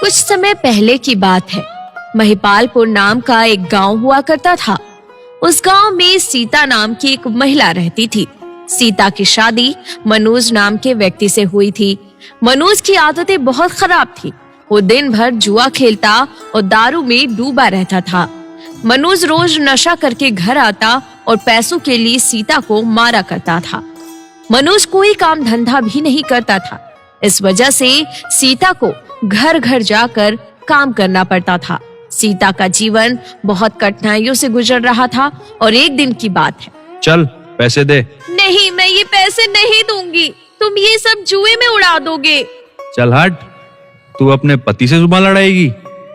कुछ समय पहले की बात है। महिपालपुर नाम का एक गांव हुआ करता था। उस गांव में सीता नाम की एक महिला रहती थी। सीता की शादी मनोज नाम के व्यक्ति से हुई थी। मनोज की आदतें बहुत खराब थी। वो दिन भर जुआ खेलता और दारू में डूबा रहता था। मनोज रोज नशा करके घर आता और पैसों के लिए सीता को मारा करता था। मनोज कोई काम धंधा भी नहीं करता था। इस वजह से सीता को घर घर जाकर काम करना पड़ता था। सीता का जीवन बहुत कठिनाइयों से गुजर रहा था और एक दिन की बात है। चल पैसे दे। नहीं, मैं ये पैसे नहीं दूंगी। तुम ये सब जुए में उड़ा दोगे। चल हट, तू अपने पति से जुबान लड़ाएगी।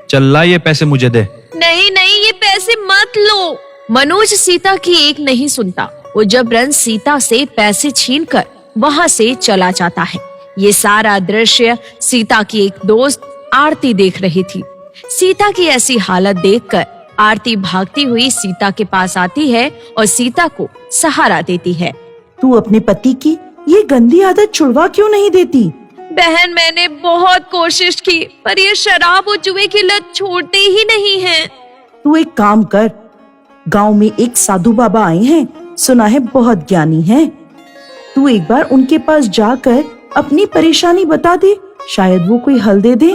चल ला ये पैसे मुझे दे। नहीं नहीं, ये पैसे मत लो। मनोज सीता की एक नहीं सुनता। वो जबरन सीता से पैसे छीनकर वहां से चला जाता है। ये सारा दृश्य सीता की एक दोस्त आरती देख रही थी। सीता की ऐसी हालत देखकर आरती भागती हुई सीता के पास आती है और सीता को सहारा देती है। तू अपने पति की ये गंदी आदत छुड़वा क्यों नहीं देती? बहन, मैंने बहुत कोशिश की पर ये शराब और जुए की लत छोड़ते ही नहीं है। तू एक काम कर, गांव में एक साधु बाबा आए हैं, सुना है बहुत ज्ञानी हैं। तू एक बार उनके पास जाकर अपनी परेशानी बता दे, शायद वो कोई हल दे दे।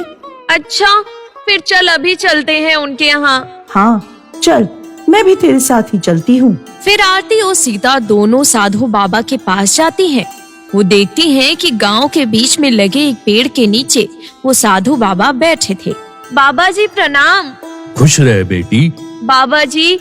अच्छा, फिर चल अभी चलते हैं उनके यहाँ। हाँ चल, मैं भी तेरे साथ ही चलती हूँ। फिर आरती और सीता दोनों साधु बाबा के पास जाती हैं। वो देखती हैं कि गांव के बीच में लगे एक पेड़ के नीचे वो साधु बाबा बैठे थे। बाबा जी प्रणाम। खुश रहे बेटी। बाबा जी,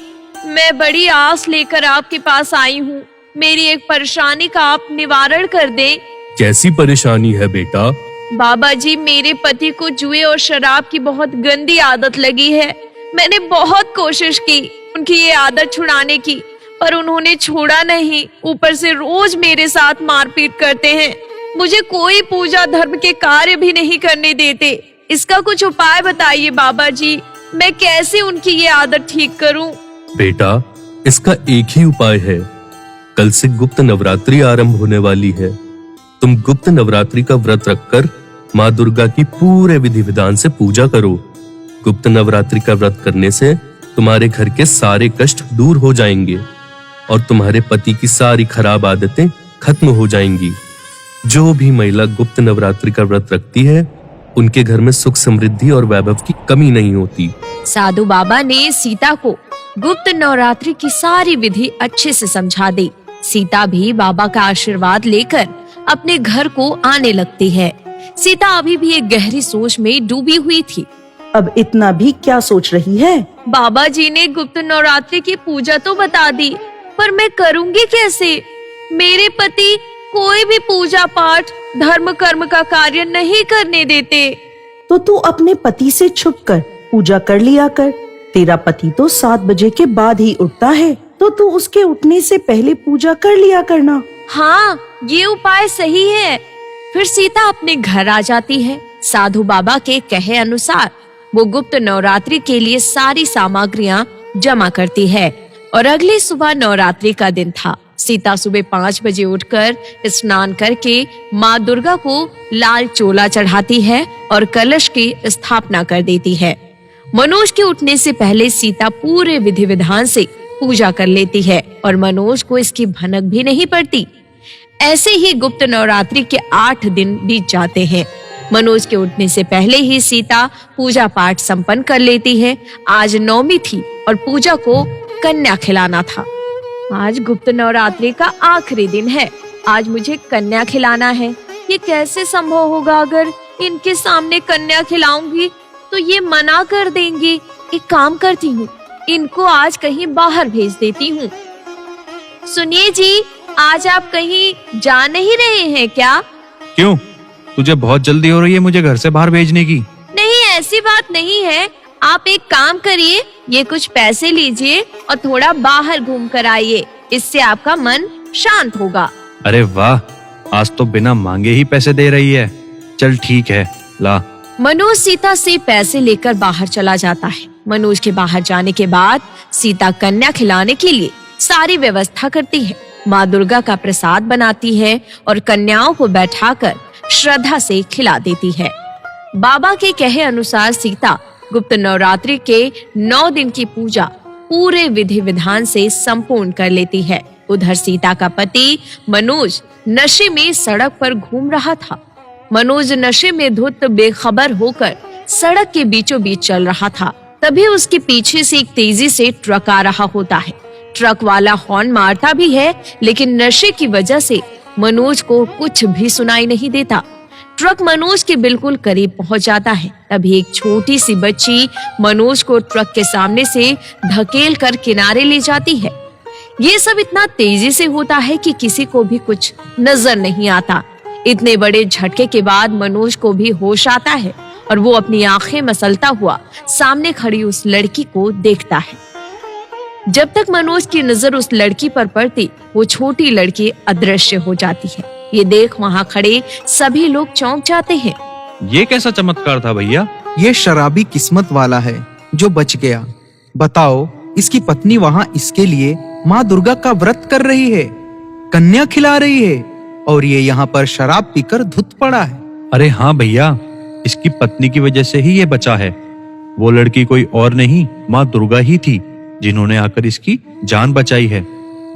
मैं बड़ी आस लेकर आपके पास आई हूँ। मेरी एक परेशानी का आप निवारण कर दें। कैसी परेशानी है बेटा? बाबा जी, मेरे पति को जुए और शराब की बहुत गंदी आदत लगी है। मैंने बहुत कोशिश की उनकी ये आदत छुड़ाने की, पर उन्होंने छोड़ा नहीं। ऊपर से रोज मेरे साथ मारपीट करते हैं। मुझे कोई पूजा धर्म के कार्य भी नहीं करने देते। इसका कुछ उपाय बताइए बाबा जी। मैं कैसे उनकी ये आदत ठीक करूं? बेटा, इसका एक ही उपाय है। कल से गुप्त नवरात्रि आरंभ होने वाली है। तुम गुप्त नवरात्रि का व्रत रखकर माँ दुर्गा की पूरे विधि विधान से पूजा करो। गुप्त नवरात्रि का व्रत करने से तुम्हारे घर के सारे कष्ट दूर हो जाएंगे और तुम्हारे पति की सारी खराब आदतें खत्म हो जाएंगी। जो भी महिला गुप्त नवरात्रि का व्रत रखती है, उनके घर में सुख समृद्धि और वैभव की कमी नहीं होती। साधु बाबा ने सीता को गुप्त नवरात्रि की सारी विधि अच्छे से समझा दी। सीता भी बाबा का आशीर्वाद लेकर अपने घर को आने लगती है। सीता अभी भी एक गहरी सोच में डूबी हुई थी। अब इतना भी क्या सोच रही है? बाबा जी ने गुप्त नवरात्रि की पूजा तो बता दी, पर मैं करूंगी कैसे? मेरे पति कोई भी पूजा पाठ धर्म कर्म का कार्य नहीं करने देते। तो तू अपने पति से छुपकर पूजा कर लिया कर। तेरा पति तो 7 बजे के बाद ही उठता है, तो तू उसके उठने से पहले पूजा कर लिया करना। हाँ, ये उपाय सही है। फिर सीता अपने घर आ जाती है। साधु बाबा के कहे अनुसार वो गुप्त नवरात्रि के लिए सारी सामग्रियां जमा करती है और अगली सुबह नवरात्रि का दिन था। सीता सुबह 5 बजे उठकर स्नान करके माँ दुर्गा को लाल चोला चढ़ाती है और कलश की स्थापना कर देती है। मनोज के उठने से पहले सीता पूरे विधि विधान से पूजा कर लेती है और मनोज को इसकी भनक भी नहीं पड़ती। ऐसे ही गुप्त नवरात्रि के 8 दिन बीत जाते हैं। मनोज के उठने से पहले ही सीता पूजा पाठ संपन्न कर लेती है। आज नवमी थी और पूजा को कन्या खिलाना था। आज गुप्त नवरात्रि का आखिरी दिन है। आज मुझे कन्या खिलाना है। ये कैसे संभव होगा? अगर इनके सामने कन्या खिलाऊंगी तो ये मना कर देंगी। एक काम करती हूँ, इनको आज कहीं बाहर भेज देती हूँ। सुनिए जी, आज आप कहीं जा नहीं रहे हैं क्या? क्यों? तुझे बहुत जल्दी हो रही है मुझे घर से बाहर भेजने की? नहीं, ऐसी बात नहीं है। आप एक काम करिए, ये कुछ पैसे लीजिए और थोड़ा बाहर घूम कर आइए। इससे आपका मन शांत होगा। अरे वाह, आज तो बिना मांगे ही पैसे दे रही है। चल ठीक है, ला। मनोज सीता से पैसे लेकर बाहर चला जाता है। मनोज के बाहर जाने के बाद सीता कन्या खिलाने के लिए सारी व्यवस्था करती है। माँ दुर्गा का प्रसाद बनाती है और कन्याओं को बैठाकर श्रद्धा से खिला देती है। बाबा के कहे अनुसार सीता गुप्त नवरात्रि के 9 दिन की पूजा पूरे विधि विधान से संपूर्ण कर लेती है। उधर सीता का पति मनोज नशे में सड़क पर घूम रहा था। मनोज नशे में धुत बेखबर होकर सड़क के बीचों बीच चल रहा था। तभी उसके पीछे से एक तेजी से ट्रक आ रहा होता है। ट्रक वाला हॉर्न मारता भी है, लेकिन नशे की वजह से मनोज को कुछ भी सुनाई नहीं देता। ट्रक मनोज के बिल्कुल करीब पहुंच जाता है। तभी एक छोटी सी बच्ची मनोज को ट्रक के सामने से धकेल कर किनारे ले जाती है। ये सब इतना तेजी से होता है कि किसी को भी कुछ नजर नहीं आता। इतने बड़े झटके के बाद मनोज को भी होश आता है और वो अपनी आंखें मसलता हुआ सामने खड़ी उस लड़की को देखता है। जब तक मनोज की नजर उस लड़की पर पड़ती, वो छोटी लड़की अदृश्य हो जाती है। ये देख वहां खड़े सभी लोग चौंक जाते हैं। ये कैसा चमत्कार था भैया? ये शराबी किस्मत वाला है जो बच गया। बताओ, इसकी पत्नी वहां इसके लिए माँ दुर्गा का व्रत कर रही है, कन्या खिला रही है, और ये यहाँ पर शराब पीकर धुत पड़ा है। अरे हाँ भैया, इसकी पत्नी की वजह से ही ये बचा है। वो लड़की कोई और नहीं, माँ दुर्गा ही थी जिन्होंने आकर इसकी जान बचाई है।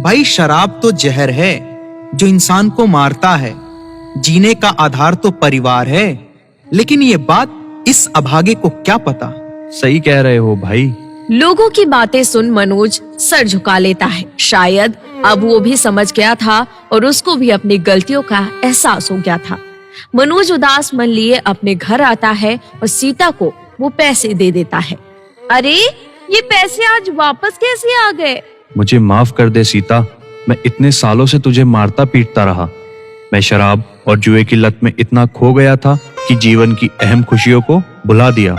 भाई, शराब तो जहर है जो इंसान को मारता है। जीने का आधार तो परिवार है, लेकिन ये बात इस अभागे को क्या पता। सही कह रहे हो भाई। लोगों की बातें सुन मनोज सर झुका लेता है। शायद अब वो भी समझ गया था और उसको भी अपनी गलतियों का एहसास हो गया था। मनोज उदास मन लिए अपने घर आता है और सीता को वो पैसे दे देता है। अरे, ये पैसे आज वापस कैसे आ गए? मुझे माफ कर दे सीता, मैं इतने सालों से तुझे मारता पीटता रहा। मैं शराब और जुए की लत में इतना खो गया था कि जीवन की अहम खुशियों को भुला दिया।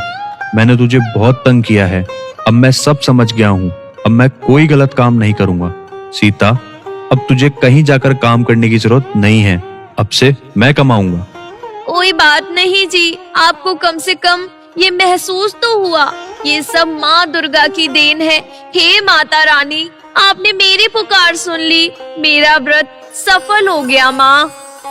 मैंने तुझे बहुत तंग किया है। अब मैं सब समझ गया हूँ। अब मैं कोई गलत काम नहीं करूंगा। सीता, अब तुझे कहीं जाकर काम करने की जरूरत नहीं है। अब से मैं कमाऊंगा। कोई बात नहीं जी, आपको कम से कम ये महसूस तो हुआ। ये सब माँ दुर्गा की देन है। हे माता रानी, आपने मेरी पुकार सुन ली। मेरा व्रत सफल हो गया माँ।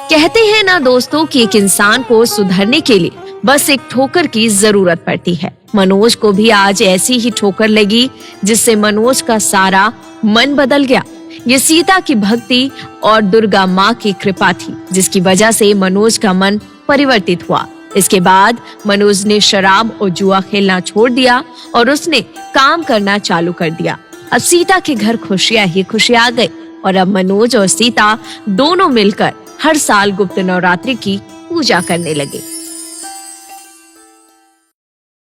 कहते हैं ना दोस्तों कि एक इंसान को सुधरने के लिए बस एक ठोकर की जरूरत पड़ती है। मनोज को भी आज ऐसी ही ठोकर लगी, जिससे मनोज का सारा मन बदल गया। ये सीता की भक्ति और दुर्गा माँ की कृपा थी, जिसकी वजह से मनोज का मन परिवर्तित हुआ। इसके बाद मनोज ने शराब और जुआ खेलना छोड़ दिया और उसने काम करना चालू कर दिया। अब सीता के घर खुशियां ही खुशियां आ गई और अब मनोज और सीता दोनों मिलकर हर साल गुप्त नवरात्रि की पूजा करने लगे।